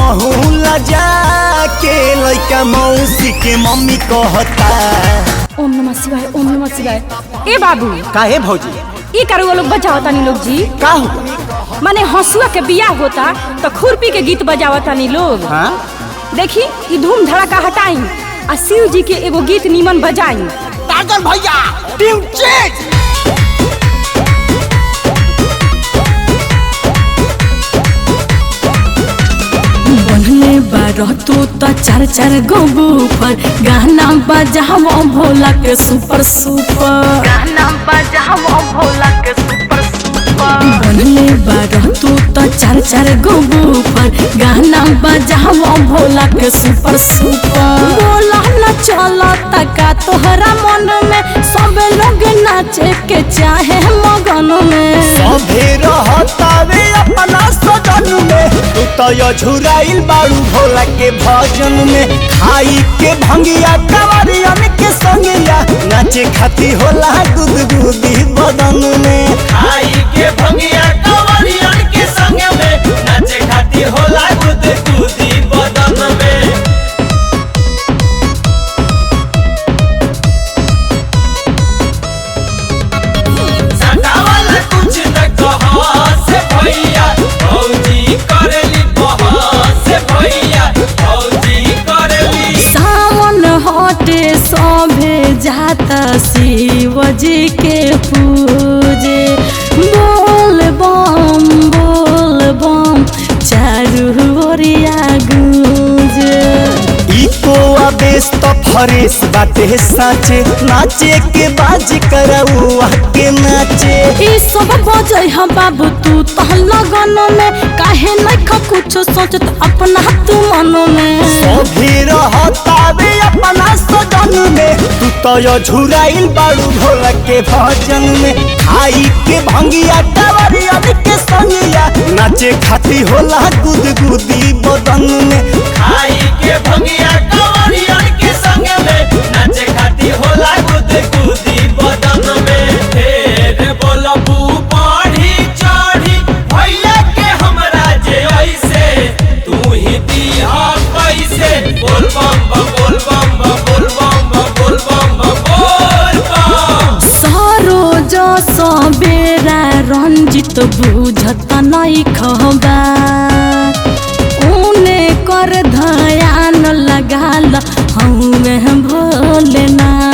हमहू लजा के लइका मौसी के मम्मी कहता। ओम नमः शिवाय, ओम नमः शिवाय। ए बाबू काहे भौजी ई करुआ लोग बजावतानी लोग जी का हो? माने हंसुआ के बियाह होता तो खुरपी के गीत बजावतानी लोग। हाँ? देखी ई धूम धड़ाका हटाई आ शिव जी के एगो गीत नीमन बजाई। पागल भैया टीम चेंज। बनले बारह तू तो चार चार गो बूफर गाना बजाओ भोला के सुपर सुपर गाना बजाओ भोला के सुपर सुपर। बनले बारह तू तो चार चार गो बूफर गाना बजाओ भोला के सुपर सुपर। बोला न चला तका तोहरा मन में सब लोग नाचे के चाहे मगन में। सभे रहतावे अपना सजन में तू तो झुराइल बारू भोला के भजन में। खाई के भंगिया कवरियन के संगिया नाचे खाती होला गुदगुदी बदन में। खाई के भंगिया कवरियन के संग में नाचे खाती होला गुदगुदी बदन में। सटावाला कुछ न कहा से भैया भौजी करेली बहा से भैया भौजी करेली। सावन हटे सभे जाता शिव जी के पूजे। बोल बम चारू ओरिया गूंजे। इको आवेश तो फरेश बाटे साचे नाचे के बाज करौआ के नाचे। ई सब बजै ह बाबू तू तो लगन में काहे नहीं कुछ सोचत अपना तू मन में। सभी रहतावे अपना सजन में तू तो झुराइल बारू भोला के भजन में। खाई के भंगिया कवरियन के संगिया नाचे खाती होला गुदगुदी बदन में। खाई के भंगिया कवरियन के संग में नाचे खाती होला गुदगुदी बदन में। ढेर बोलबू बढ़ी चढ़ी भैया के हमरा जे ऐसे तू ही दिया कैसे। बोल बम बोल बम बोल बम बोल बम बोल बम। सरोज सबेरा रंजित बुझत नहीं खबा उने कर ध्यान लगाल हमें भोलेनाथ।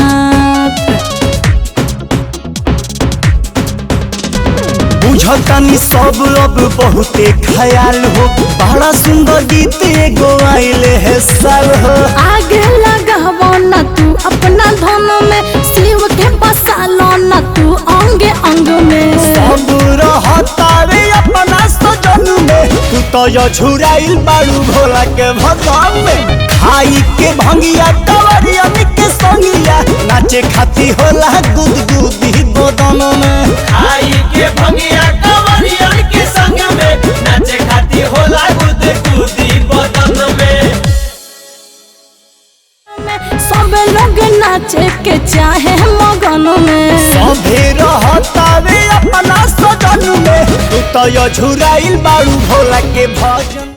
बुझतानी सब अब बहुते ख्याल हो बड़ा सुंदर गीत एगो आइले है साल हो। आगे लगावो न तू अपना धन में शिव के बसालो न तू अंगे अंग में। सब रहतावे अपना सजन में तू तो झुराइल बारू भोला के भजन में। खाई के भंगिया कवरियन के संगिया नाचे खाती होला गुदगुदी बदन में। खाई के भंगिया कवरियन के संग में नाचे खाती होला गुदगुदी बदन में। सब लोग नाचे के चाहे मगन में। सभे रहतावे अपना सजन में तू तो झुराइल बारू भोला के भजन।